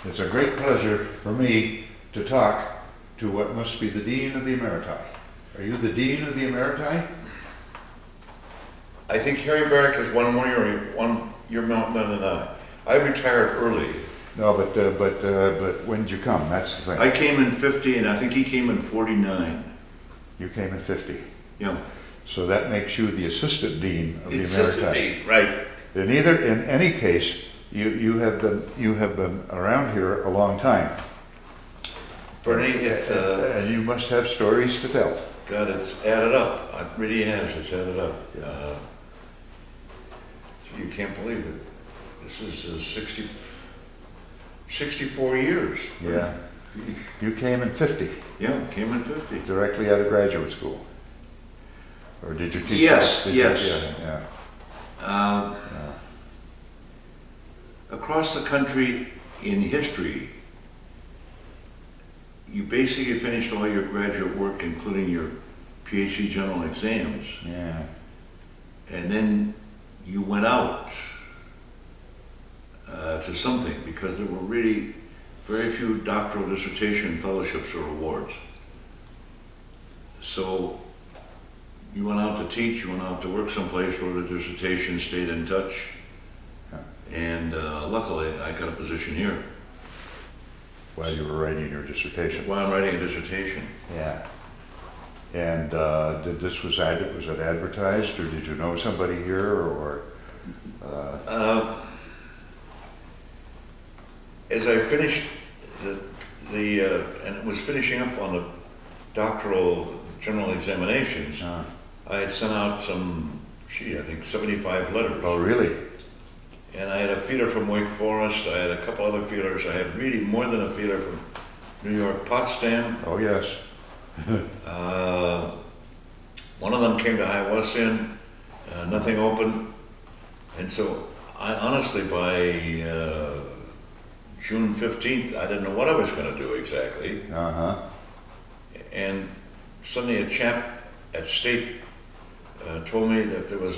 It's a great pleasure for me to talk to what must be the Dean of the Emeriti. Are you the Dean of the Emeriti? I think Harry Barrick is one year more than I. I retired early. No, but when did you come? That's the thing. I came in 50 and I think he came in 49. You came in 50. Yeah. So that makes you the Assistant Dean of the Assistant Emeriti. Dean, right. In any case, you have been around here a long time. Bernie, it's and you must have stories to tell. God, it's added up. It really has. It's added up. Yeah. You can't believe it. This is 64 years. Yeah. You came in 50. Yeah, came in 50. Directly out of graduate school. Or did you teach? Yes, yes. Yeah. Across the country in history, you basically finished all your graduate work, including your PhD general exams, Yeah. and then you went out to something, because there were really very few doctoral dissertation fellowships or awards. So you went out to teach, you went out to work someplace, wrote a dissertation, stayed in touch, and luckily I got a position here While you were writing your dissertation. while I'm writing a dissertation. Yeah. And was it advertised, or did you know somebody here, or? As I finished and was finishing up on the doctoral general examinations, I had sent out I think 75 letters. Oh, really? And I had a feeler from Wake Forest, I had a couple other feelers, I had really more than a feeler from New York Potsdam. Oh, yes. One of them came to Wesleyan, nothing open. And so I honestly, by June 15th, I didn't know what I was going to do exactly. Uh-huh. And suddenly a chap at State told me that there was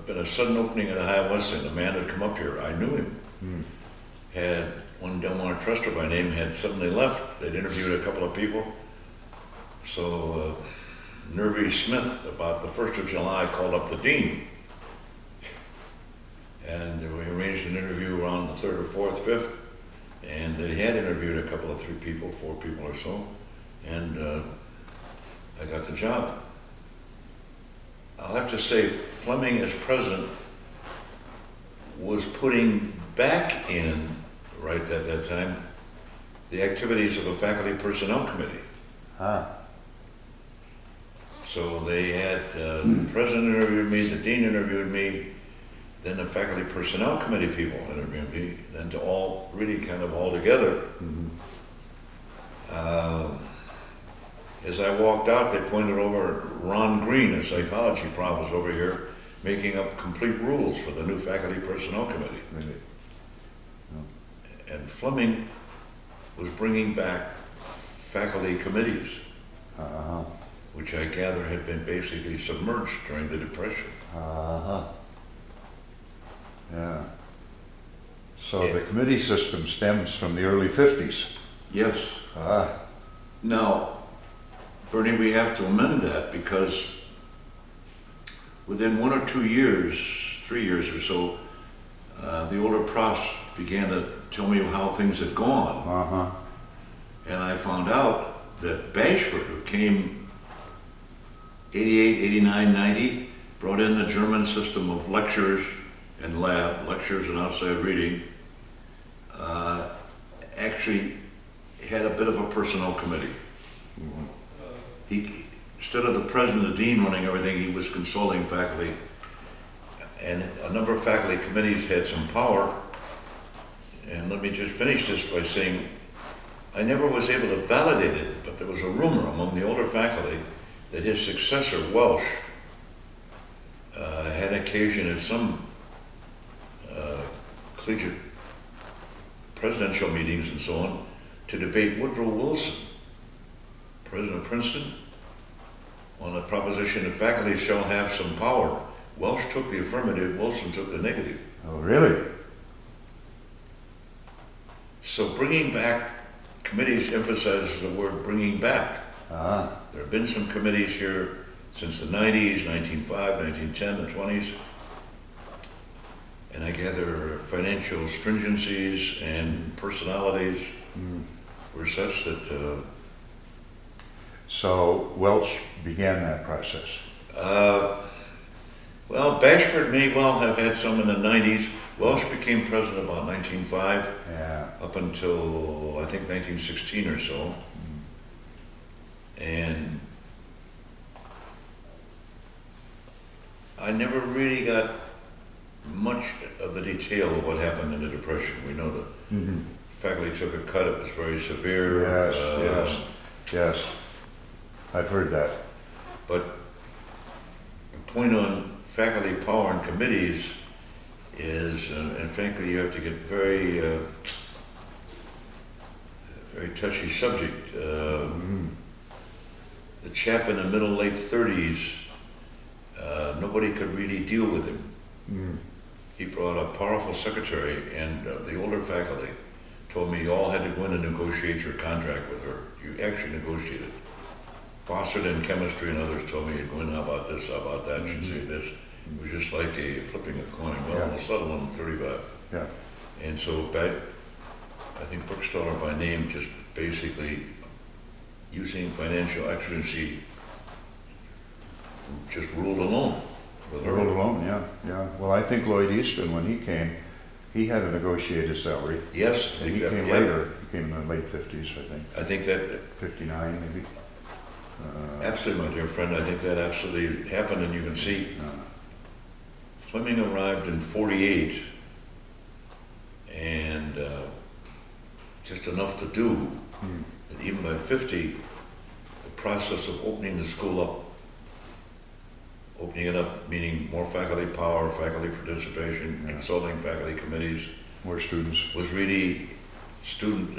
been a sudden opening at Wesleyan. A man had come up here. I knew him. Had one Delmar Truster by name had suddenly left. They'd interviewed a couple of people. So Nervy Smith, about the 1st of July, called up the dean. And we arranged an interview around the 3rd or 4th, 5th. And they had interviewed a couple of 4 people or so. And I got the job. I'll have to say, Fleming as president was putting back in, right at that time, the activities of a faculty personnel committee. So they had, the president interviewed me, the dean interviewed me, then the faculty personnel committee people interviewed me, then to all, really kind of all together. As I walked out, they pointed over Ron Green, a psychology prof, was over here making up complete rules for the new faculty personnel committee. Really? And Fleming was bringing back faculty committees, Uh-huh. which I gather had been basically submerged during the Depression. Uh-huh. Yeah. So the committee system stems from the early 50s. Yes. Now, Bernie, we have to amend that, because within 1 or 2 years, 3 years or so, the older profs began to tell me how things had gone. Uh-huh. And I found out that Bashford, who came 88, 89, 90, brought in the German system of lectures and lectures and outside reading, actually had a bit of a personnel committee. He, instead of the president, the dean running everything, he was consulting faculty. And a number of faculty committees had some power. And let me just finish this by saying, I never was able to validate it, but there was a rumor among the older faculty that his successor, Welsh, had occasion at some collegiate presidential meetings and so on to debate Woodrow Wilson, president of Princeton, on the proposition that faculty shall have some power. Welsh took the affirmative, Wilson took the negative. Oh, really? So bringing back, committees emphasizes the word bringing back. Ah, There have been some committees here since the 90s, 1905, 1910, the 20s. And I gather financial stringencies and personalities were such that, so Welch began that process. well, Bashford may well have had some in the 90s. Welsh became president about 1905, Yeah. up until I think 1916 or so. And I never really got much of the detail of what happened in the Depression. We know that faculty took a cut, it was very severe. Yes. I've heard that. But the point on faculty power and committees is, and frankly, you have to get very, very touchy subject. The chap in the middle, late 30s, nobody could really deal with him. He brought a powerful secretary, and the older faculty told me you all had to go in and negotiate your contract with her. You actually negotiated. Fostered in chemistry and others told me you'd go in, how about this, how about that, she'd say this. It was just like flipping a coin. Well, we'll settle on 35. Yeah. And so back, I think Brookstaller by name just basically using financial exigency just ruled alone with her. Ruled alone, yeah. Well, I think Lloyd Easton, when he came, he had a negotiated salary. Yes. And he came later. He came in the late 50s, I think. I think that 59, maybe. absolutely, my dear friend, I think that absolutely happened, and you can see Fleming arrived in 48, and just enough to do that even by 50, the process of opening the school up, opening it up meaning more faculty power, faculty participation, consulting faculty committees, More students. was really student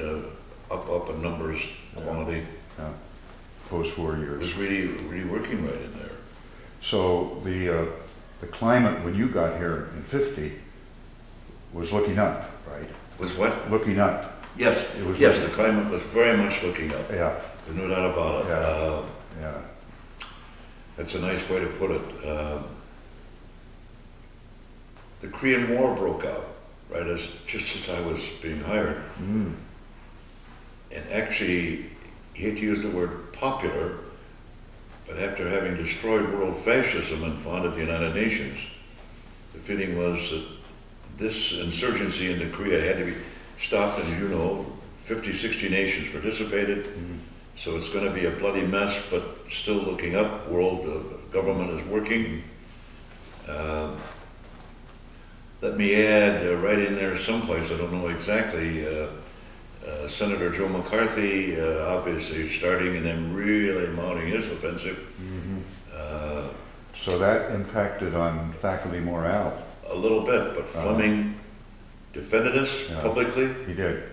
up in numbers, quantity. Yeah. Post-war It years. was really working right in there. So the climate when you got here in 50 was looking up, right? Was what? Looking up. Yes, It was yes, looking- the climate was very much looking up. Yeah, There's no doubt about it. yeah. That's a nice way to put it. The Korean War broke out, right, just as I was being hired. And actually, he hate to use the word popular, but after having destroyed world fascism and founded the United Nations, the feeling was that this insurgency into Korea had to be stopped, and you know, 50, 60 nations participated. So it's going to be a bloody mess, but still looking up. World government is working. Let me add right in there someplace, I don't know exactly, Senator Joe McCarthy obviously starting and then really mounting his offensive. So that impacted on faculty morale. A little bit, but Fleming defended us publicly. He did.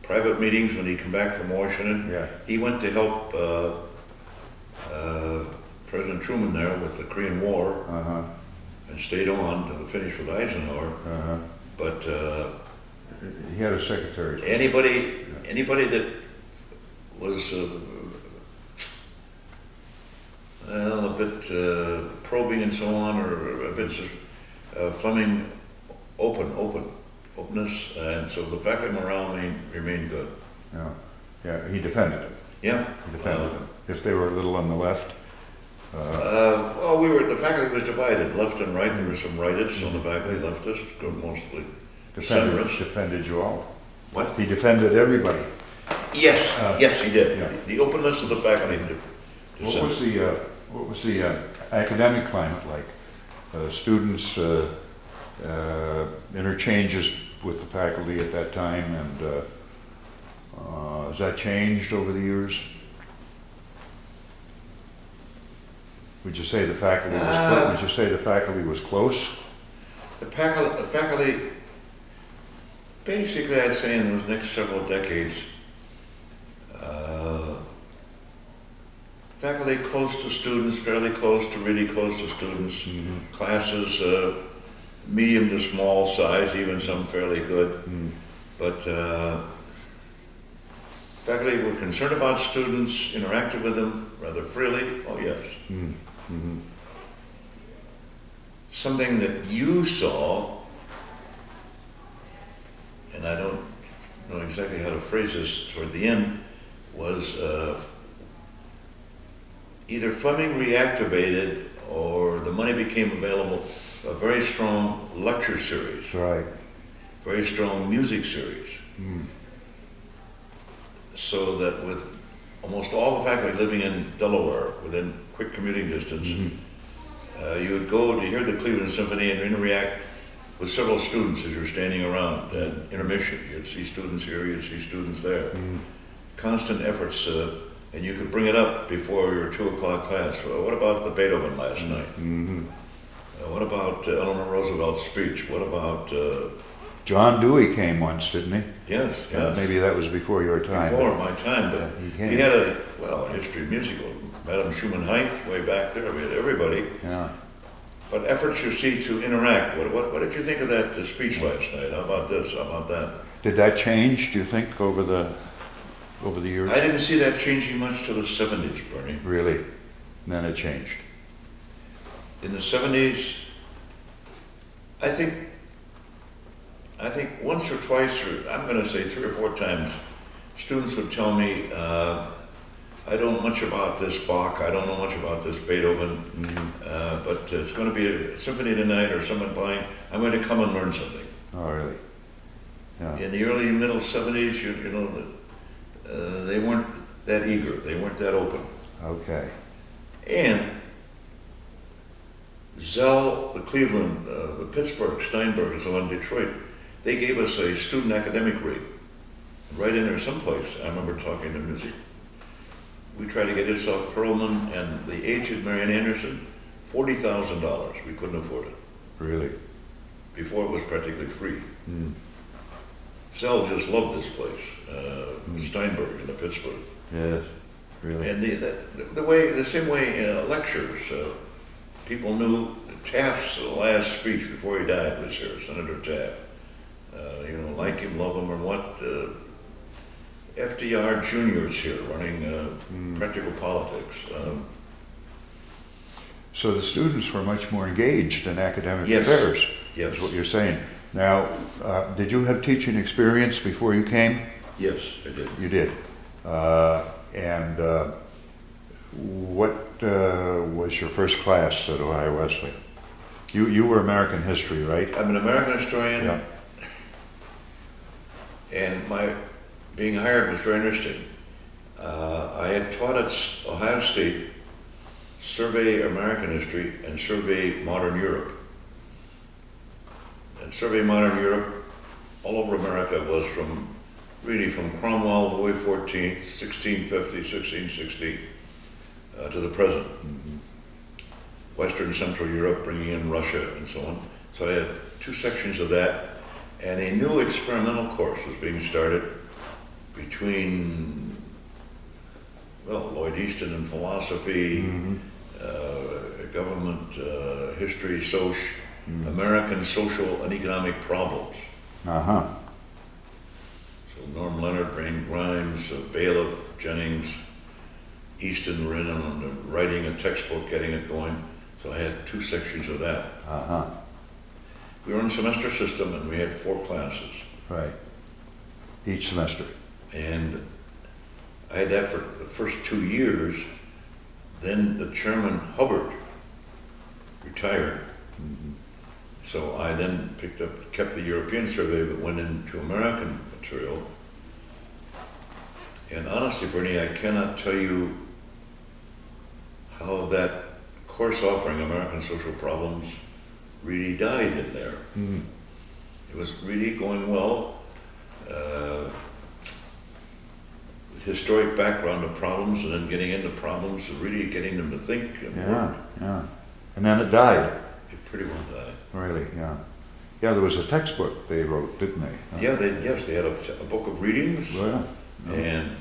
Private meetings when he came back from Washington. Yeah. He went to help President Truman there with the Korean War and stayed on to the finish with Eisenhower. But He had a secretary. anybody that was well, a bit probing and so on, or a bit Fleming openness, and so the faculty morale remained good. Yeah, he defended it. Yeah. He defended it. If they were a little on the left. Well, the faculty was divided, left and right. There were some rightists on the faculty, leftists, mostly centrists. Defended you all. What? He defended everybody. Yes, yes, he did. Yeah. The openness of the faculty. What was the academic climate like? Students, interchanges with the faculty at that time, and has that changed over the years? Would you say the faculty was? Would you say the faculty was close? The faculty, basically, I'd say in those next several decades, faculty close to students, fairly close to really close to students. Classes, medium to small size, even some fairly good. But Faculty were concerned about students, interacted with them rather freely. Oh, yes. Mm-hmm. Something that you saw, and I don't know exactly how to phrase this toward the end, was either Fleming reactivated or the money became available, a very strong lecture series, Right. very strong music series. Mm. So that with almost all the faculty living in Delaware, within quick commuting distance, you would go to hear the Cleveland Symphony and interact with several students as you're standing around at intermission. You'd see students here, you'd see students there. Constant efforts, and you could bring it up before your 2 o'clock class. Well, what about the Beethoven last night? What about Eleanor Roosevelt's speech? What about... John Dewey came once, didn't he? Yes, yes. Maybe that was before your time. Before my time, but Yeah, we had a history of musical. Madame Schumann Height, way back there, we had everybody. Yeah. But efforts you see to interact. What did you think of that speech last night? How about this? How about that? Did that change, do you think, over the years? I didn't see that changing much till the 70s, Bernie. Really? And then it changed. In the 70s, I think once or twice, or I'm going to say 3 or 4 times, students would tell me, I don't know much about this Bach, I don't know much about this Beethoven, but it's going to be a symphony tonight or someone playing, I'm going to come and learn something. Oh, really? Yeah. In the early middle 70s, you know, they weren't that eager, they weren't that open. Okay. And Zell, the Cleveland, the Pittsburgh, Steinberg, and so on, Detroit, they gave us a student academic rate. Right in there someplace, I remember talking to music. We tried to get Itzhak Perlman and the aged Marian Anderson, $40,000. We couldn't afford it. Really? Before it was practically free. Zell just loved this place, Steinberg in the Pittsburgh. Yes, really. And the same way lectures, people knew Taft's last speech before he died was here, Senator Taft. You know, like him, love him, or what. FDR Jr. is here running practical politics. So the students were much more engaged in academic Yes. affairs, Yes. is what you're saying. Now, did you have teaching experience before you came? Yes, I did. You did. And what was your first class at Ohio Wesleyan? You were American history, right? I'm an American historian, Yeah. and my being hired was very interesting. I had taught at Ohio State Survey American History and Survey Modern Europe. And Survey Modern Europe, all over America, was really from Cromwell, Louis XIV, 1650, 1660, to the present. Western Central Europe, bringing in Russia and so on. So I had 2 sections of that, and a new experimental course was being started between, well, Lloyd Easton in philosophy, government history, American social and economic problems. Uh-huh. So Norm Leonard, Brain Grimes, Bailiff, Jennings, Easton were in on writing a textbook, getting it going. So I had 2 sections of that. Uh-huh. We were in a semester system and we had 4 classes. Right. Each semester. And I had that for the first 2 years. Then the chairman, Hubbard, retired. So I then kept the European survey, but went into American material. And honestly, Bernie, I cannot tell you how that course offering American social problems really died in there. It was really going well. Historic background of problems, and then getting into problems, and really getting them to think and work. Yeah. And then it died. It pretty well died. Really, yeah. Yeah, there was a textbook they wrote, didn't they? Huh? Yeah, they had a book of readings, Well, yeah. and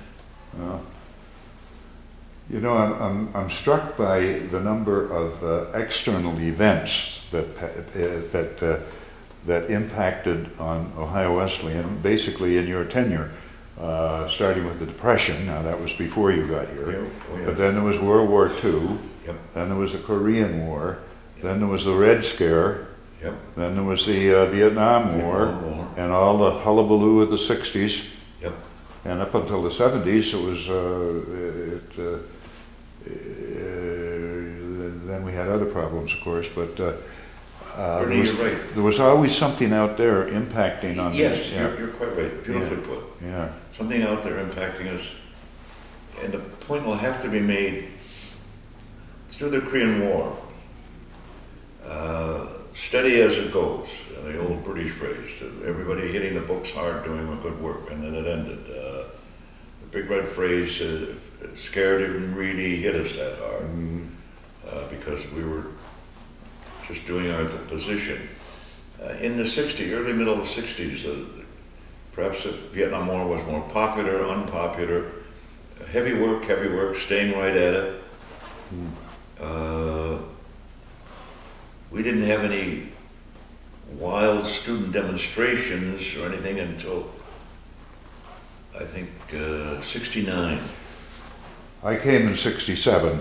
You know, I'm struck by the number of external events that impacted on Ohio Wesleyan, basically in your tenure. starting with the Depression. Now, that was before you got here. Yeah, oh, yeah. But then there was World War II. Yep, Then there was the Korean War. Then there was the Red Scare. yep. Then there was the Vietnam War. Vietnam War. And all the hullabaloo of the 60s. Yep. And up until the 70s, it was, then we had other problems, of course, but Bernie, you're right. there was always something out there impacting on Yes, yeah. you're quite right. Beautifully Yeah. put. Yeah, Something out there impacting us. And the point will have to be made through the Korean War. Steady as it goes, the old British phrase. Everybody hitting the books hard, doing a good work, and then it ended. The big red phrase, scared didn't really hit us that hard because we were just doing our position. In the 60s, early middle of the 60s, perhaps the Vietnam War was more popular, unpopular, heavy work, staying right at it. We didn't have any wild student demonstrations or anything until, I think, 69. I came in '67,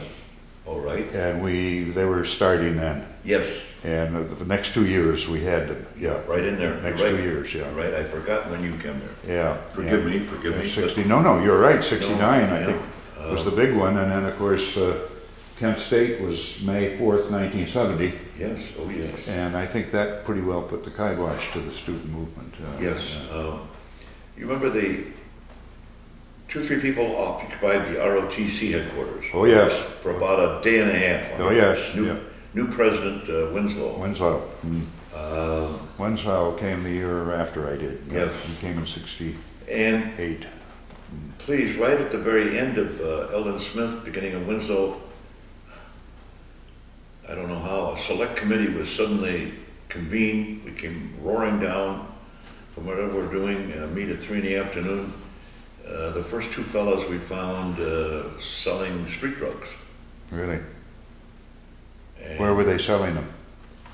All right. and they were starting then. Yes. And the next 2 years we had them. Yeah, Right in there. next You're right. 2 years, yeah. You're right. I forgot when you came there. Yeah. Forgive yeah. me. But 60, no, you're right, 69, No, I yeah. think, was the big one. And then, of course, Kent State was May 4th, 1970. yes. Oh, yes. And I think that pretty well put the kibosh to the student movement. Yes. Yeah. You remember the 2-3 people occupied the ROTC headquarters Oh, yes. for about a day and a half. Oh, yes, yeah. New President Winslow. Winslow. Uh, Winslow came the year after I did. Yes. He came in '68. and please, right at the very end of Eldon Smith, beginning of Winslow, I don't know how, a select committee was suddenly convened. We came roaring down from whatever we're doing, meet at 3 in the afternoon. The first 2 fellows we found selling street drugs. Really? And Where were they selling them?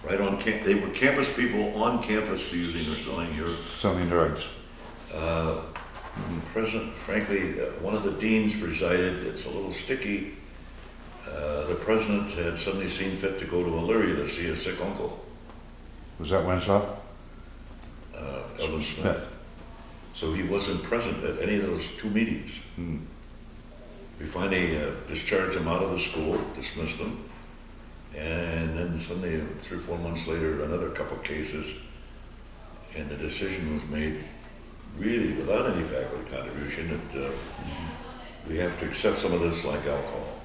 right on campus. They were campus people on campus using or selling here. Selling drugs. President, frankly, one of the deans presided. It's a little sticky. The president had suddenly seen fit to go to Elyria to see his sick uncle, Was that Winslow? Eldon Smith. So he wasn't present at any of those 2 meetings. We finally discharged him out of the school, dismissed him, and then suddenly 3 or 4 months later, another couple cases, and the decision was made really without any faculty contribution that we have to accept some of this like alcohol.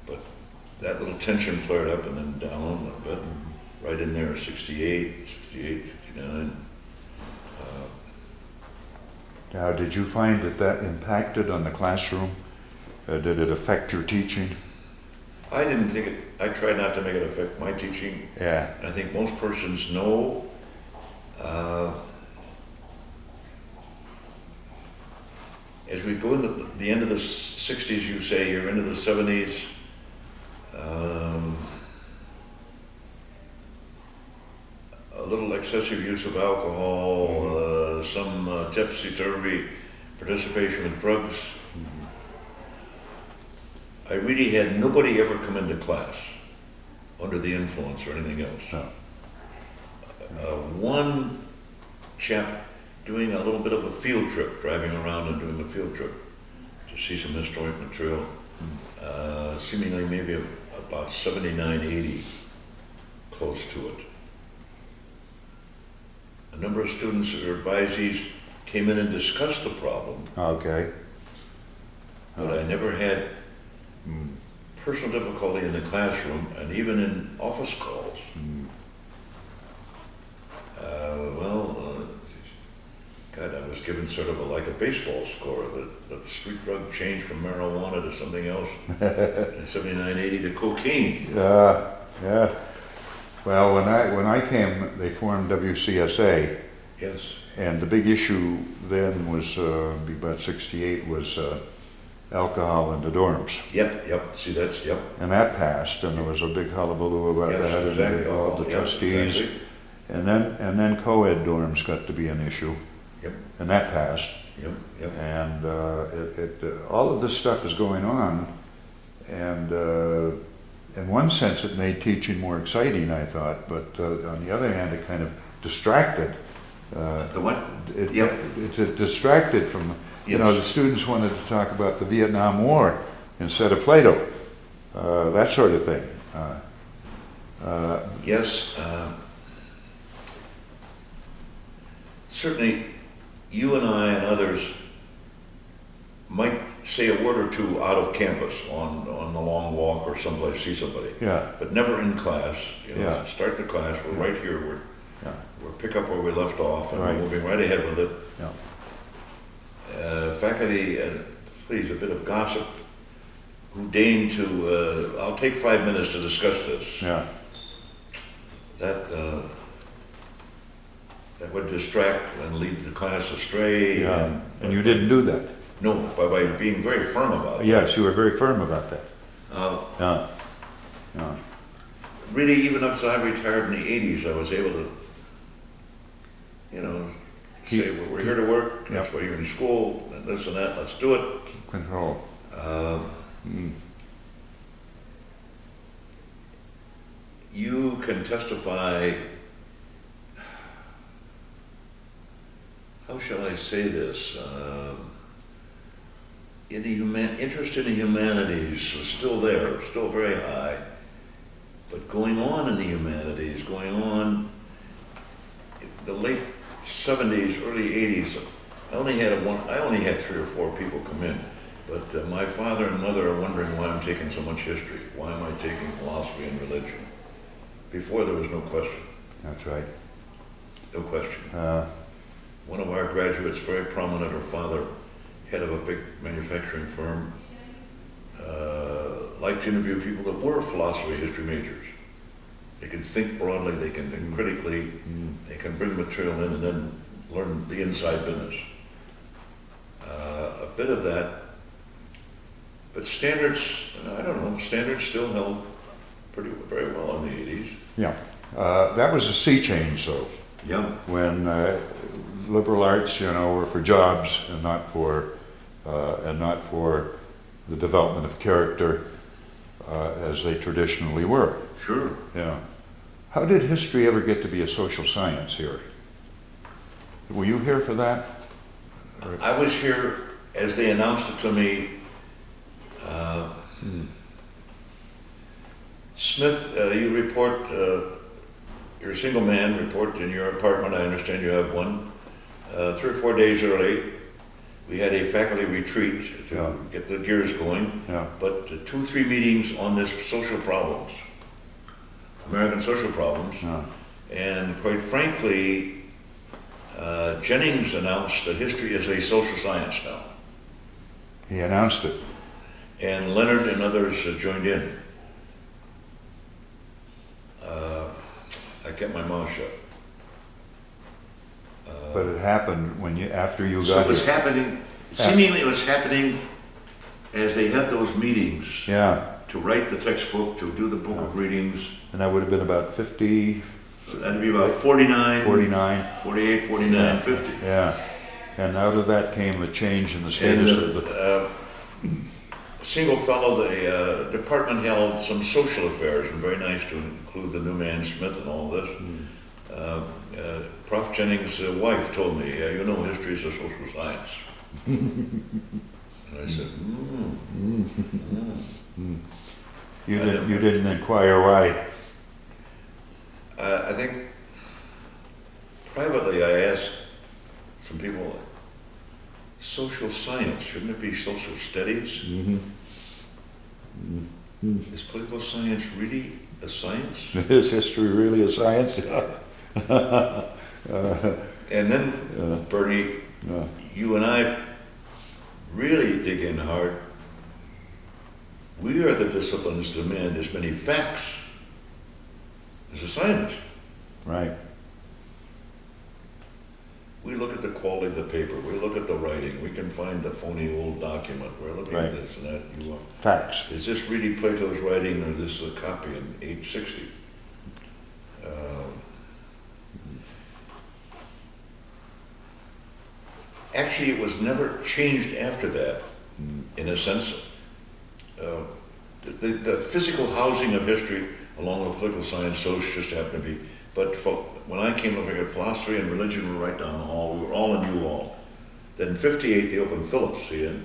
But that little tension flared up and then down a bit, right in there, 68, 69. Now, did you find that impacted on the classroom? Did it affect your teaching? I didn't think it, I tried not to make it affect my teaching. Yeah. I think most persons know as we go into the end of the 60s, you say you're into the 70s. A little excessive use of alcohol, some topsy-turvy participation with drugs. I really had nobody ever come into class under the influence or anything else. No. One chap doing a little bit of a field trip, driving around and doing a field trip to see some historic material, seemingly maybe about 79, 80, close to it. A number of students or advisees came in and discussed the problem, Okay. but I never had personal difficulty in the classroom and even in office calls. God, I was given sort of like a baseball score. The street drug changed from marijuana to something else. In 79, 80 to cocaine. Yeah. Well, when I came, they formed WCSA, Yes. and the big issue then was about '68 was alcohol in the dorms, Yep. See, that's, yep. and that passed, and there was a big hullabaloo about Yes, that, and exactly. they involved the Yep, trustees, exactly. and then co-ed dorms got to be an issue. Yep, and that passed. yep, yep. And all of this stuff is going on, and in one sense it made teaching more exciting, I thought, but on the other hand it kind of distracted. The what? It, Yep. it distracted from, you know, Yes. the students wanted to talk about the Vietnam War instead of Plato, that sort of thing. Yes, certainly you and I and others might say a word or two out of campus on the long walk or someplace, see somebody. Yeah, But never in class. You know, Yeah. Start the class, we're right here, yeah, we're pick up where we left off, and Right. we're moving right ahead with it. yeah. Faculty, please, a bit of gossip, who deign to, I'll take 5 minutes to discuss this. Yeah, That would distract and lead the class astray. yeah. And you didn't do that. No, by being very firm about it. Yes, you were very firm about that. Uh, Yeah, yeah, really, even up to I retired in the 80s, I was able to, you know, say, well, we're here to work, that's Yep. why you're in school, and this and that, let's do it. control. You can testify, how shall I say this? In the interest in the humanities was still there, still very high. But going on in the humanities, going on the late 70s, early 80s, I only had 3 or 4 people come in. But my father and mother are wondering why I'm taking so much history. Why am I taking philosophy and religion? Before there was no question. That's right. No question. Uh, One of our graduates, very prominent, her father, head of a big manufacturing firm, liked to interview people that were philosophy, history majors. They can think broadly, they can think critically, they can bring material in and then learn the inside business. A bit of that, but standards, I don't know, standards still held very well in the 80s. yeah. That was a sea change, though, Yeah. when liberal arts, you know, were for jobs and not for the development of character as they traditionally were. Sure. Yeah. How did history ever get to be a social science here? Were you here for that? I was here as they announced it to me. Smith, you report, you're a single man, report in your apartment, I understand you have one. 3 or 4 days early, we had a faculty retreat to Yeah. get the gears going, Yeah. but 2, 3 meetings on this social problems, American social problems. Yeah. And quite frankly, Jennings announced that history is a social science now. He announced it. And Leonard and others joined in. I kept my mouth shut. But it happened after you So got it was here. happening, seemingly it was happening as they had those meetings Yeah, to write the textbook, to do the book of readings. and that would have been about 50, That'd be about 49, 49. 48, 49, 50. Yeah, and out of that came a change in the And status of the. a single fellow, the department held some social affairs, and very nice to include the new man Smith and all this. Prof. Jennings' wife told me, you know, history is a social science. And I said, You didn't inquire why. I think privately I asked some people, social science, shouldn't it be social studies? Is political science really a science? Is history really a science? And then, Bernie, you and I really dig in hard. We are the disciplines that demand as many facts as a scientist. Right. We look at the quality of the paper, we look at the writing, we can find the phony old document, we're looking Right. at this and that. You are, Facts. is this really Plato's writing or is this a copy in 860? Actually, it was never changed after that, in a sense. Uh, the physical housing of history, along with political science, those just happened to be. But when I came up here, philosophy and religion were right down the hall. We were all in U-Hall. Then in '58, they opened Phillips. See it?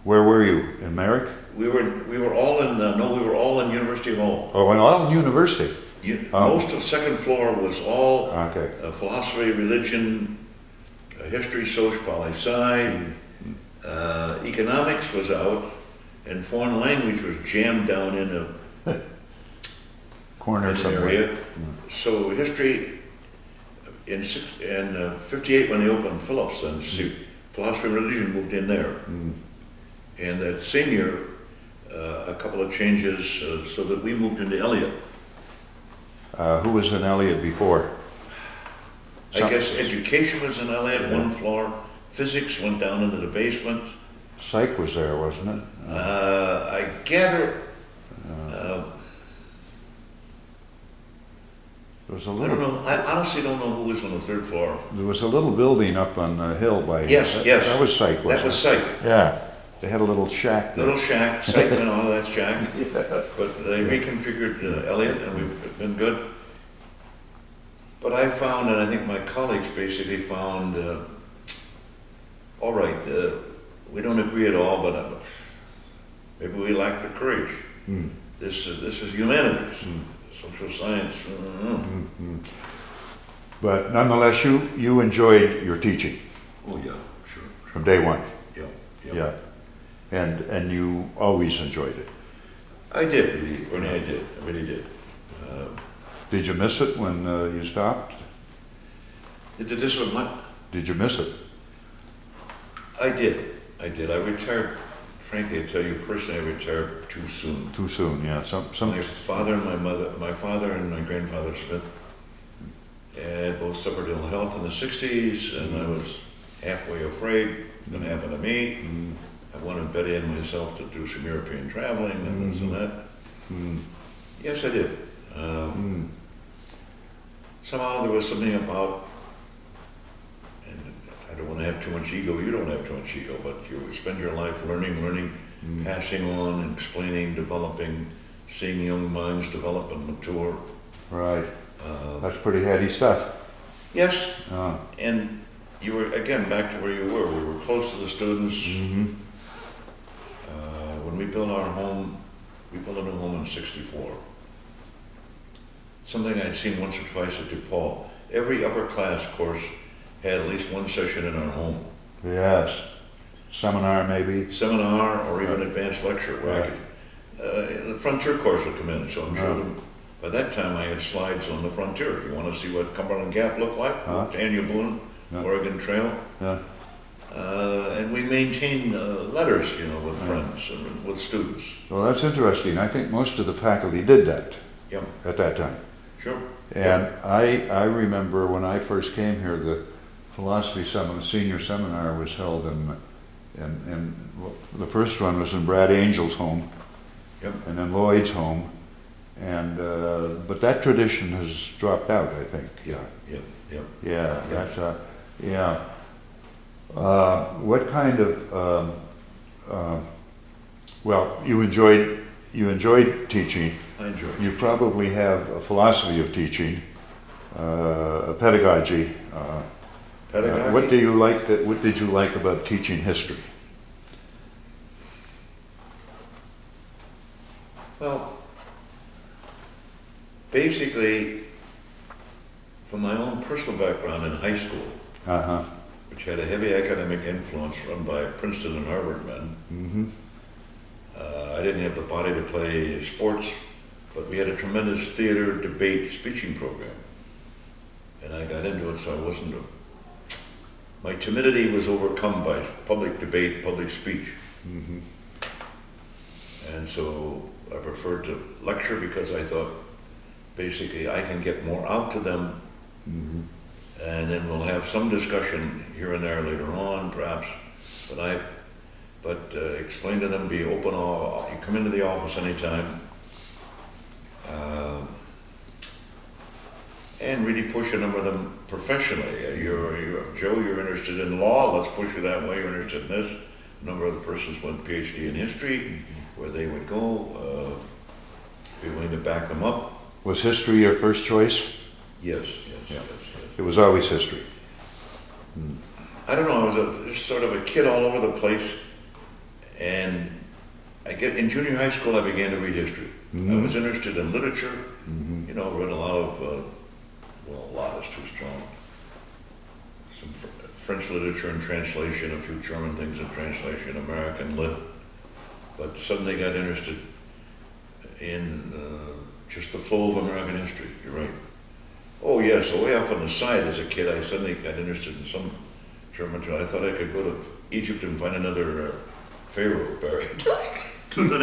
Where were you? In Merrick? We were all in we were all in University Hall. Oh, in all university. Most of the second floor was all Okay. philosophy, religion, history, social, poli-sci. Economics was out, and foreign language was jammed down in a Corner somewhere. area. So history in '58 when they opened Phillips, then philosophy and religion moved in there. And that same year, a couple of changes so that we moved into Elliott. Who was in Elliott before? I guess education was in Elliott, one floor. Physics went down into the basement. Psych was there, wasn't it? I gather, There was a I little. don't know, I honestly don't know who was on the third floor. There was a little building up on the hill by. Yes, yes. That was Psych, wasn't That was it? Psych. Yeah. They had a little shack there. Little shack, Psych went all that shack. But they reconfigured Elliott, and we've been good. But I found, and I think my colleagues basically found, all right, we don't agree at all, but maybe we lack the courage. This is humanities, social science. But nonetheless, you enjoyed your teaching Oh yeah, sure. from day one. Yeah, yeah. Yeah. And you always enjoyed it. I did, really, Bernie, I did, I really did. Did you miss it when you stopped? Did this one, what? Did you miss it? I did. I retired, frankly, I tell you personally, I retired too soon. Too soon, yeah. My father and my father and my grandfather Smith both suffered ill health in the '60s, and I was halfway afraid it's going to happen to me. I wanted Betty and myself to do some European traveling and this and that. Yes, I did. Somehow there was something about, and I don't want to have too much ego, you don't have too much ego, but you spend your life learning, passing on, explaining, developing, seeing young minds develop and mature. Right. That's pretty heady stuff. Yes, Oh. and you were, again, back to where you were. We were close to the students. When we built our home, we built a new home in '64. Something I'd seen once or twice at DePaul. Every upper class course had at least one session in our home. Yes. Seminar maybe? Seminar or even advanced lecture where I could, the frontier course would come in, so I'm sure by that time I had slides on the frontier. You want to see what Cumberland Gap looked like? Daniel Boone, Oregon Trail. Yeah. And we maintained letters, with friends and with students. Well, that's interesting. I think most of the faculty did that Yeah, at that time. sure. And I remember when I first came here, the philosophy seminar, senior seminar was held in the first one was in Brad Angel's home, Yep. and then Lloyd's home, and but that tradition has dropped out, I think. Yeah. Yep. Yep. Yeah. That's yeah. What kind of well, you enjoyed teaching. I enjoyed it. You probably have a philosophy of teaching, a pedagogy. Pedagogy? What do you like? What did you like about teaching history? Well, basically, from my own personal background in high school, which had a heavy academic influence run by Princeton and Harvard men, I didn't have the body to play sports, but we had a tremendous theater, debate, speeching program. And I got into it, so I wasn't my timidity was overcome by public debate, public speech. And so I preferred to lecture because I thought basically I can get more out to them, and then we'll have some discussion here and there later on, perhaps. But explain to them, be open. You come into the office anytime, and really push a number of them professionally. Joe, you're interested in law, let's push you that way, you're interested in this. A number of the persons went PhD in history, where they would go, be willing to back them up. Was history your first choice? Yes. It was always history. I don't know, I was just sort of a kid all over the place, and in junior high school I began to read history. I was interested in literature, you know, read a lot of, well, a lot is too strong. Some French literature and translation, a few German things in translation, American lit, but suddenly got interested in just the flow of American history, you're right. Oh yes, so way off on the side as a kid, I suddenly got interested in some German, I thought I could go to Egypt and find another Pharaoh buried. To the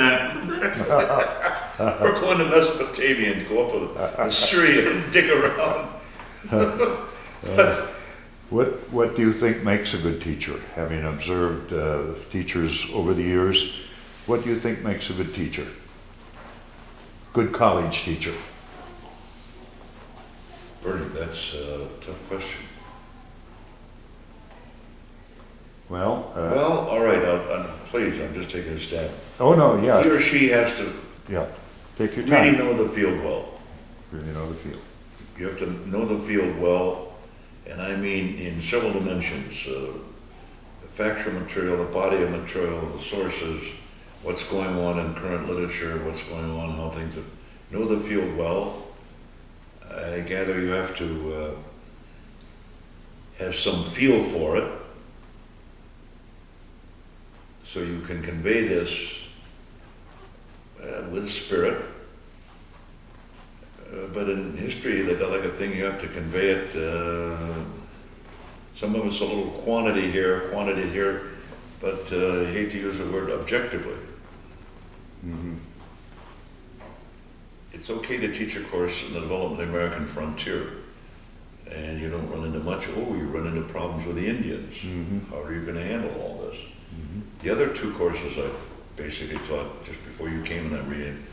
or go into Mesopotamia and go up to Syria and dig around. What do you think makes a good teacher? Having observed teachers over the years, what do you think makes a good teacher? Good college teacher? Bernie, that's a tough question. Well, all right, please, I'm just taking a stab. oh no, yeah. He or she has to Yeah, take your really time. know the field well. Really know the field. You have to know the field well, and I mean in several dimensions. The factual material, the body of material, the sources, what's going on in current literature, what's going on, how things are. Know the field well. I gather you have to have some feel for it, so you can convey this with spirit. But in history, the delicate thing, you have to convey it. Some of it's a little quantity here, but I hate to use the word objectively. It's okay to teach a course in the development of the American frontier, and you don't run into much. Oh, you run into problems with the Indians. How are you going to handle all this? The other two courses I basically taught just before you came, and I'm reading.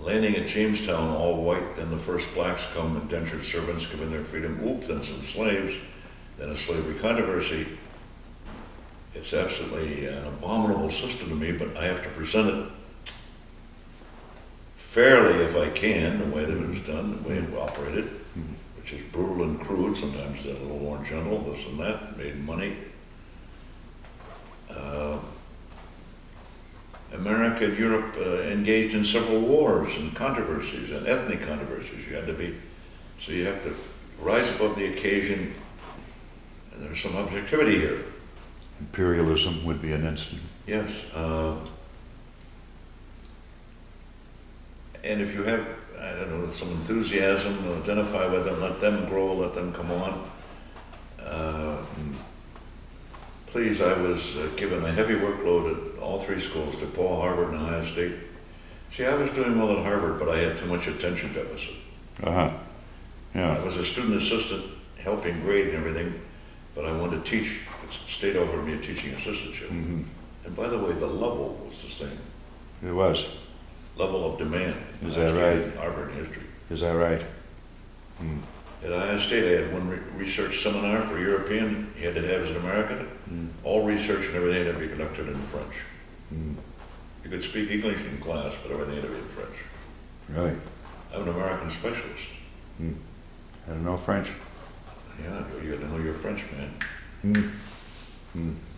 Landing at Jamestown, all white, then the first blacks come, indentured servants given their freedom, then some slaves, then a slavery controversy. It's absolutely an abominable system to me, but I have to present it fairly if I can, the way that it was done, the way it operated, which is brutal and crude, sometimes a little more gentle, this and that, made money. America and Europe engaged in several wars and controversies and ethnic controversies. You have to rise above the occasion, and there's some objectivity here. Imperialism would be an instant. Yes. And if you have, I don't know, some enthusiasm, identify with them, let them grow, let them come on. Please, I was given a heavy workload at all three schools, DePaul, Harvard, and Ohio State. See, I was doing well at Harvard, but I had too much attention deficit. Yeah. I was a student assistant, helping grade and everything, but I wanted to teach. It stayed over me a teaching assistantship. And by the way, the level was the same. It was. Level of demand. Is that right? Harvard history. Is that right? At Ohio State, I had one research seminar for European. You had to have as an American. All research and everything had to be conducted in French. You could speak English in class, but everything had to be in French. Really? I'm an American specialist. I don't know French. Yeah, you had to know your French, man.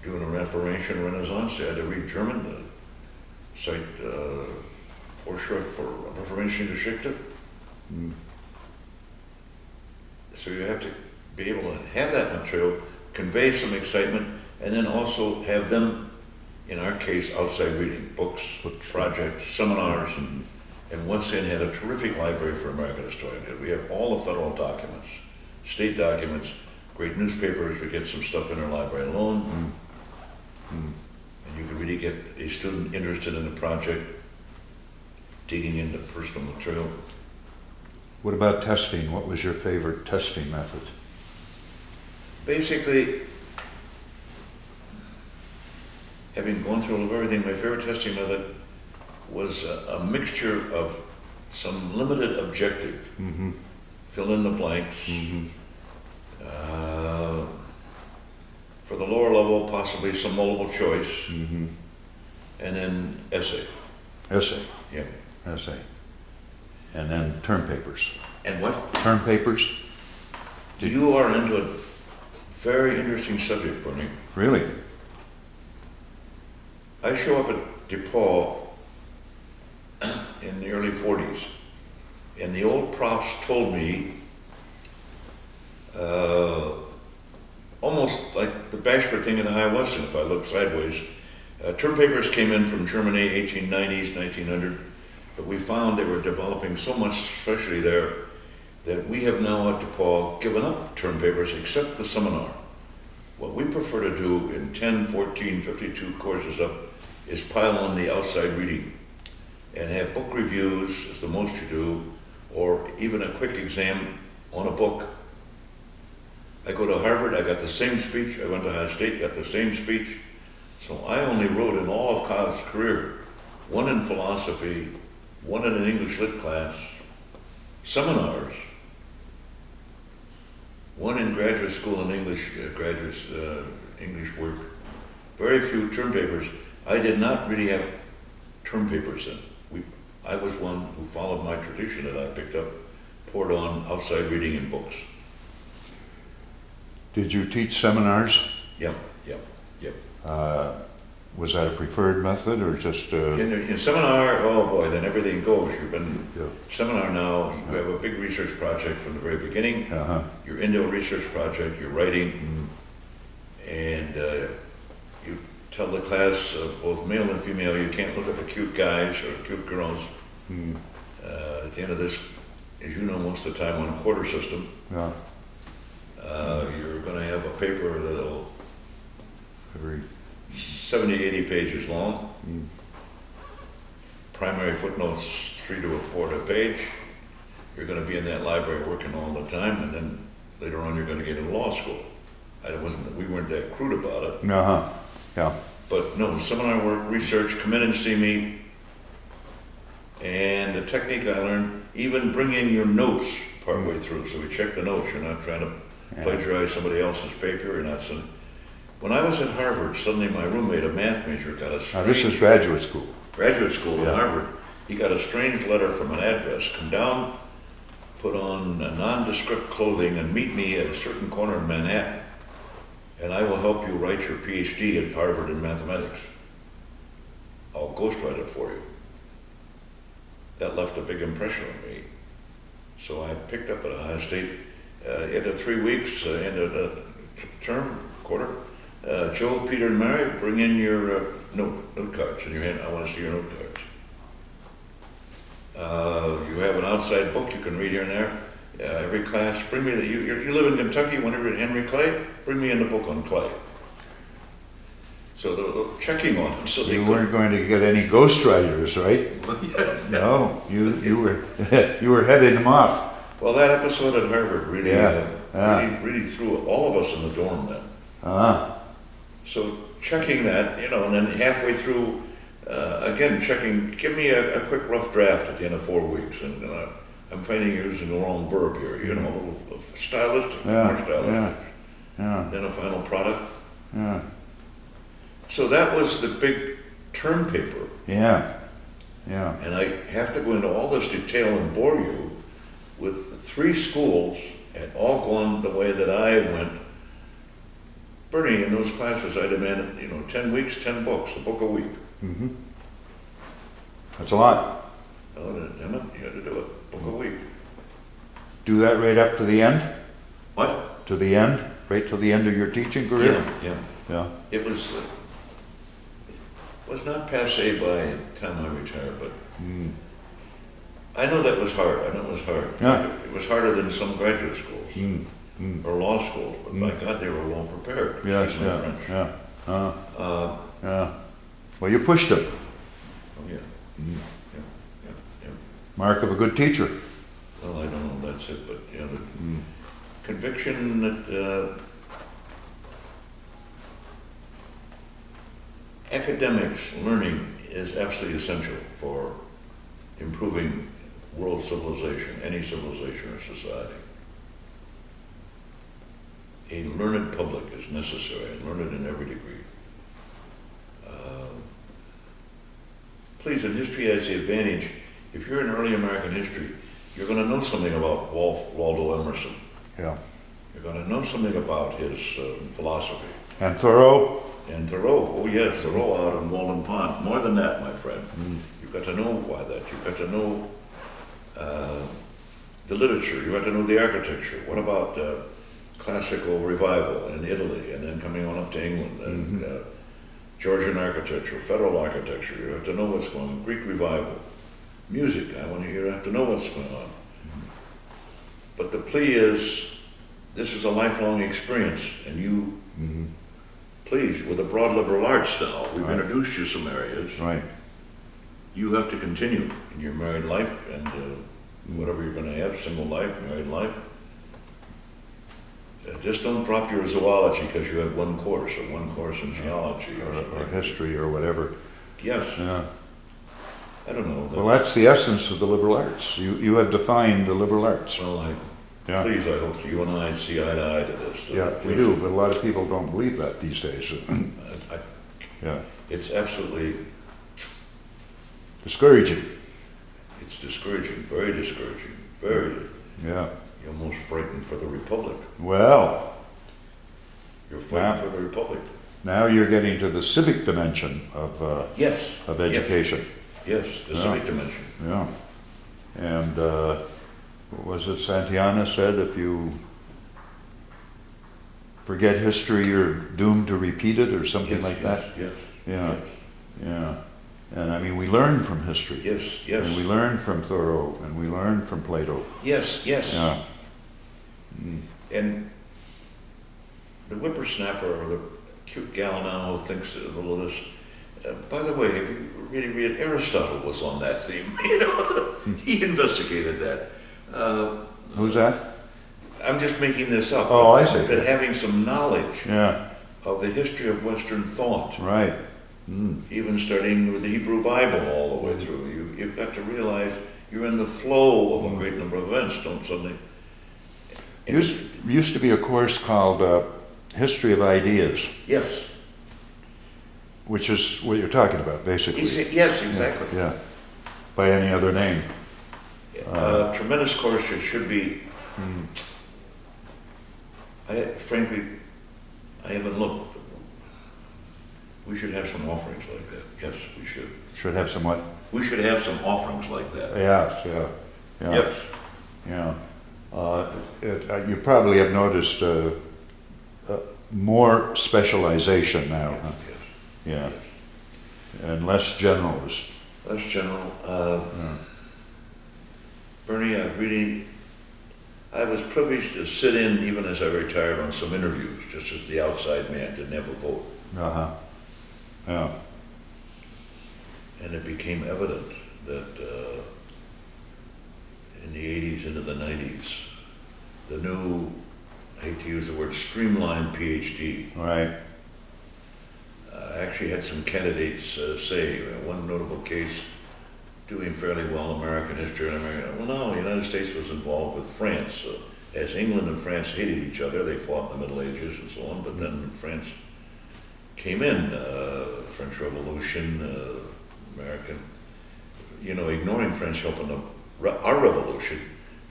Doing a Reformation Renaissance, I had to read German to cite Vorschrift for Reformation Geschichte. So you have to be able to have that material, convey some excitement, and then also have them, in our case, outside reading, books, projects, seminars, and once in had a terrific library for American historians. We have all the federal documents, state documents, great newspapers. We get some stuff in our library alone. And you can really get a student interested in the project, digging into personal material. What about testing? What was your favorite testing method? Basically, having gone through everything, my favorite testing method was a mixture of some limited objective fill in the blanks. Mm-hmm. For the lower level, possibly some multiple choice, Mm-hmm. and then essay. Essay, Yeah. essay. And then term papers. And what? Term papers? You are into a very interesting subject, Bernie. Really? I show up at DePaul in the early 40s, and the old profs told me, almost like the Bashford thing in the High Western, if I look sideways, term papers came in from Germany, 1890s, 1900, but we found they were developing so much, especially there, that we have now at DePaul given up term papers except the seminar. What we prefer to do in 10, 14, 52 courses up is pile on the outside reading and have book reviews is the most you do, or even a quick exam on a book. I go to Harvard, I got the same speech. I went to Ohio State, got the same speech. So I only wrote in all of college career, one in philosophy, one in an English lit class, seminars, one in graduate school in English, English work, very few term papers. I did not really have term papers in. I was one who followed my tradition that I picked up, poured on outside reading in books. Did you teach seminars? Yep. Was that a preferred method or just? In seminar, oh boy, then everything goes. You've been Yeah. seminar now. You have a big research project from the very beginning. Uh-huh. You're into a research project. You're writing, and you tell the class, both male and female, you can't look at the cute guys or cute girls. Mm. At the end of this, as you know, most of the time on a quarter system, Yeah. you're going to have a paper that'll Very. 70, 80 pages long. Mm. Primary footnotes 3 to 4 to a page. You're going to be in that library working all the time, and then later on you're going to get into law school. We weren't that crude about it, Uh-huh. Yeah. but no, seminar work, research, come in and see me. And the technique I learned, even bring in your notes partway through. So we check the notes. You're not trying to plagiarize somebody else's paper. You're not. When I was at Harvard, suddenly my roommate, a math major, got a Now this is graduate school. graduate school Yeah. at Harvard. He got a strange letter from an address. Come down, put on nondescript clothing, and meet me at a certain corner in Manhattan. And I will help you write your PhD at Harvard in mathematics. I'll ghostwrite it for you. That left a big impression on me. So I picked up at Ohio State. Into 3 weeks, into the term, quarter, Joe, Peter, and Mary, bring in your note cards in your hand. I want to see your note cards. You have an outside book you can read here and there. Every class, bring me you live in Kentucky, you want to read Henry Clay? Bring me in the book on Clay. So the checking on them, so they You weren't going to get any ghostwriters, right? No, you were you were heading them off. Well, that episode at Harvard really, Yeah. really threw all of us in the dorm then. Uh-huh. So checking that, and then halfway through, again checking, give me a quick rough draft at the end of 4 weeks, and I'm finding you're using the wrong verb here, a little stylistic, more stylistic. Yeah. Then a final product. Yeah. So that was the big term paper. Yeah. Yeah. And I have to go into all this detail and bore you with 3 schools and all gone the way that I went. Bernie, in those classes, I demanded, 10 weeks, 10 books, a book a week. Mm-hmm. That's a lot. Oh, damn it, you had to do it, book a week. Do that right up to the end? What? To the end? Right till the end of your teaching career? Yeah. Yeah. It was not passé by the time I retired, but I know that was hard. I know it was hard. Yeah. It was harder than some graduate schools or law schools, but by God, they were well prepared. Yes, Excuse my yeah, French. yeah. Yeah. Well, you pushed it. Oh, yeah. Yeah. Mark of a good teacher. Well, I don't know if that's it, but the conviction that academics learning is absolutely essential for improving world civilization, any civilization or society. A learned public is necessary, and learned in every degree. Please, and history has the advantage, if you're in early American history, you're going to know something about Waldo Emerson. Yeah. You're going to know something about his philosophy. And Thoreau? And Thoreau, oh yes, Thoreau out in Walden Pond. More than that, my friend. You've got to know why that. You've got to know the literature. You've got to know the architecture. What about classical revival in Italy, and then coming on up to England, and Georgian architecture, federal architecture. You have to know what's going on. Greek revival, music. You have to know what's going on. But the plea is, this is a lifelong experience, and you, please, with the broad liberal arts now, we've introduced you some areas. Right. You have to continue in your married life and whatever you're going to have, single life, married life. Just don't drop your zoology because you had one course, or one course in geology, Or history, or whatever. Yes. Yeah. I don't know. Well, that's the essence of the liberal arts. You have defined the liberal arts. Well, Yeah. please, I hope you and I see eye to eye to this. Yeah, we do, but a lot of people don't believe that these days. Yeah. It's absolutely, Discouraging. it's discouraging, very discouraging, very. Yeah. You're almost frightened for the Republic. Well, You're frightened for the Republic. now you're getting to the civic dimension of Yes. education. Yes, the civic dimension. Yeah. And what was it Santayana said, if you forget history, you're doomed to repeat it, or something Yes, like yes, that? Yes. Yeah. Yes. Yeah. And I mean, we learn from history. Yes, yes. And we learn from Thoreau, and we learn from Plato. Yes, yes. Yeah. And the whippersnapper or the cute gal now who thinks a little of this, by the way, if you really read, Aristotle was on that theme. He investigated that. Who's that? I'm just making this up. Oh, I see. But having some knowledge Yeah. of the history of Western thought, Right. even starting with the Hebrew Bible all the way through, you've got to realize you're in the flow of a great number of events. Don't suddenly. Used to be a course called History of Ideas, Yes. which is what you're talking about, basically. Yes, exactly. Yeah. By any other name. Tremendous course. It should be. Frankly, I haven't looked. We should have some offerings like that. Yes, we should. Should have somewhat. We should have some offerings like that. Yes. Yeah. Yeah. Yes. Yeah. You probably have noticed more specialization now. Huh? Yes. Yeah. Yes. And less generalist. That's general. Bernie, I was privileged to sit in even as I retired on some interviews, just as the outside man, didn't have a vote. Uh-huh. Yeah. And it became evident that in the 80s into the 90s, the new, I hate to use the word, streamlined PhD, Right. actually had some candidates say, one notable case, doing fairly well American history and American, well no, the United States was involved with France. As England and France hated each other, they fought in the Middle Ages and so on, but then France came in, French Revolution, American, ignoring French helping our revolution,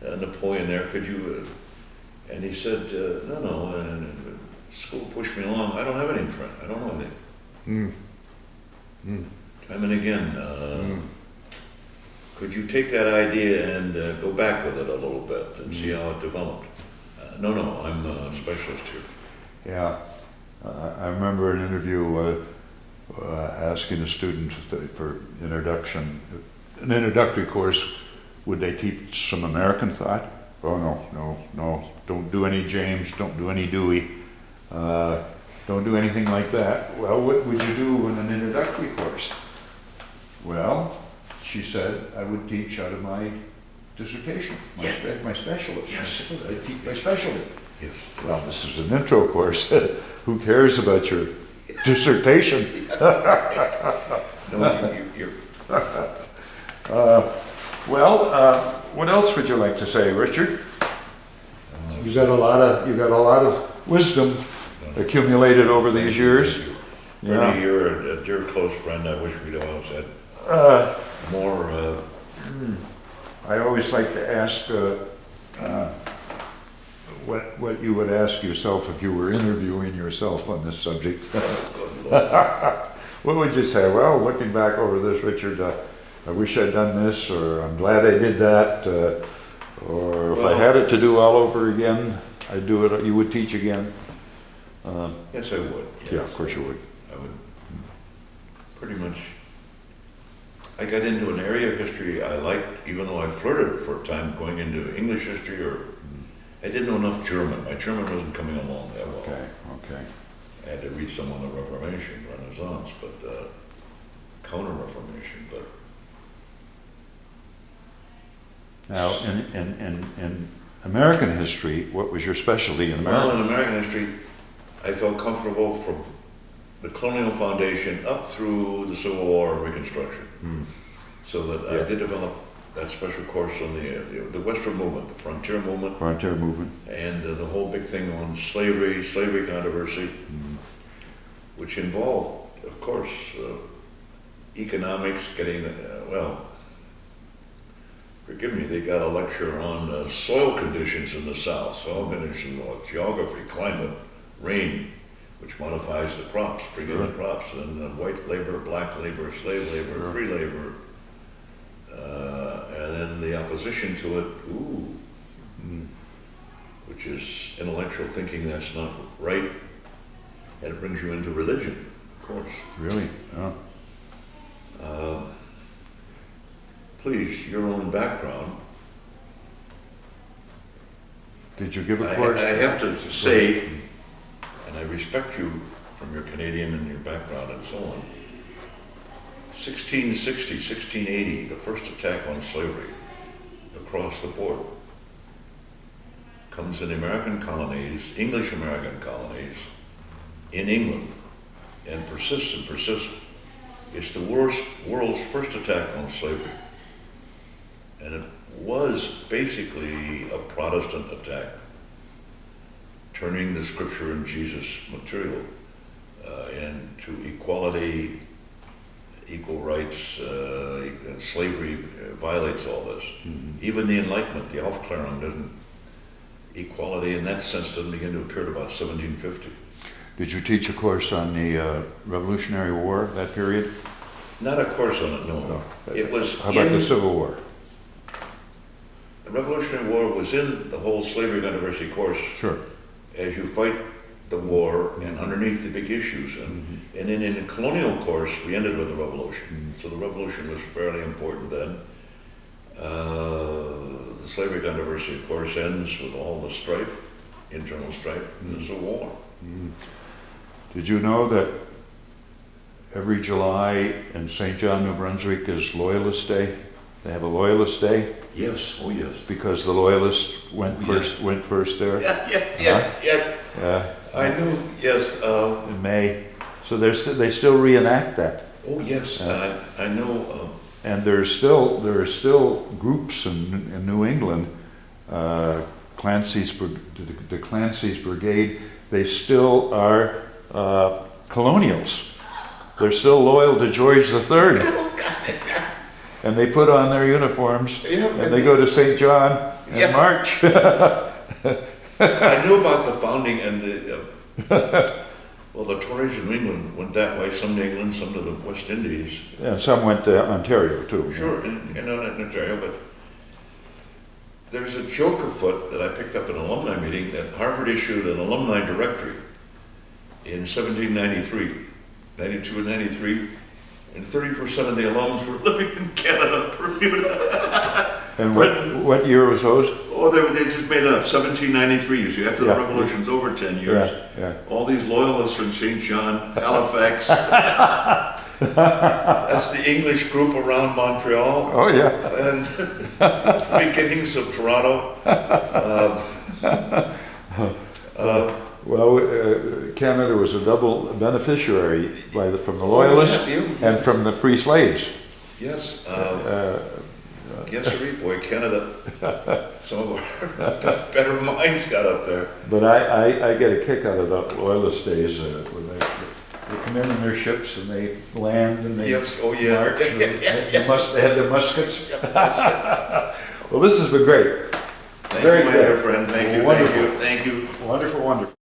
Napoleon there, could you, and he said, no, and school pushed me along, I don't have any French, I don't know anything. Time and again, could you take that idea and go back with it a little bit and see how it developed? No, I'm a specialist here. Yeah. I remember an interview asking a student for an introductory course, would they teach some American thought? Oh, no, don't do any James, don't do any Dewey, don't do anything like that. Well, what would you do in an introductory course? Well, she said, I would teach out of my dissertation, my specialty. Yes. I teach my specialty. Yes. Well, this is an intro course. Who cares about your dissertation? No, you're Well, what else would you like to say, Richard? You got a lot of wisdom accumulated over these years. Bernie, you're a dear close friend. I wish we'd always had more. I always like to ask what you would ask yourself if you were interviewing yourself on this subject. What would you say? Well, looking back over this, Richard, I wish I'd done this, or I'm glad I did that, or if I had it to do all over again, I'd do it. You would teach again? Yes, I would. Yes. Yeah, of course you would. I would pretty much. I got into an area of history I liked, even though I flirted for a time going into English history, or I didn't know enough German. My German wasn't coming along that well. Okay. I had to read some on the Reformation, Renaissance, but Counter-Reformation. But Now, in American history, what was your specialty in American? well, in American history, I felt comfortable from the colonial foundation up through the Civil War and Reconstruction. So that I did develop that special course on the Western movement, the frontier movement, and the whole big thing on slavery controversy, which involved, of course, economics, getting, forgive me, they got a lecture on soil conditions in the South, soil conditions, geography, climate, rain, which modifies the crops, bring in the crops, and white labor, black labor, slave labor, free labor, and then the opposition to it, which is intellectual thinking that's not right, and it brings you into religion, of course. Really? Oh. Please, your own background. Did you give a course? I have to say, and I respect you from your Canadian and your background and so on, 1660, 1680, the first attack on slavery across the board comes in the American colonies, English American colonies, in England, and persists and persists. It's the world's first attack on slavery. And it was basically a Protestant attack, turning the scripture and Jesus material into equality, equal rights, and slavery violates all this. Even the Enlightenment, the Aufklärung, doesn't, equality in that sense doesn't begin to appear to about 1750. Did you teach a course on the Revolutionary War, that period? Not a course on it, no. It was How about the Civil War? The Revolutionary War was in the whole slavery controversy course. Sure. As you fight the war and underneath the big issues. And then in the colonial course, we ended with the revolution. So the revolution was fairly important then. The slavery controversy, of course, ends with all the strife, internal strife, and there's a war. Did you know that every July in St. John, New Brunswick is Loyalist Day? They have a Loyalist Day? Yes, oh yes. Because the Loyalists went first there? Yeah. I knew, yes. In May. So they still reenact that. Oh yes, I know. And there are still groups in New England, the Clancy's Brigade. They still are colonials. They're still loyal to George III. And they put on their uniforms and they go to St. John and march. I knew about the founding and the Tories in England went that way, some to England, some to the West Indies. And some went to Ontario too. Sure, in Ontario, but there's a joke afoot that I picked up in an alumni meeting that Harvard issued an alumni directory in 1793, 92 and 93, and 30% of the alums were living in Canada, Bermuda. And what year was those? Oh, they just made it up, 1793, you see, after the revolution's over 10 years. Yeah. All these loyalists from St. John, Halifax. That's the English group around Montreal. Oh, yeah. And the beginnings of Toronto. Canada was a double beneficiary from the Loyalists and from the free slaves. Yes. Yes, sir, boy, Canada. Some of our better minds got up there. But I get a kick out of the Loyalist days when they come in their ships and they land and they Yes, oh yeah. march. They had their muskets. Well, this has been great. Thank Very you, my good. dear friend. Thank you, Wonderful. thank you, thank you. Wonderful, wonderful.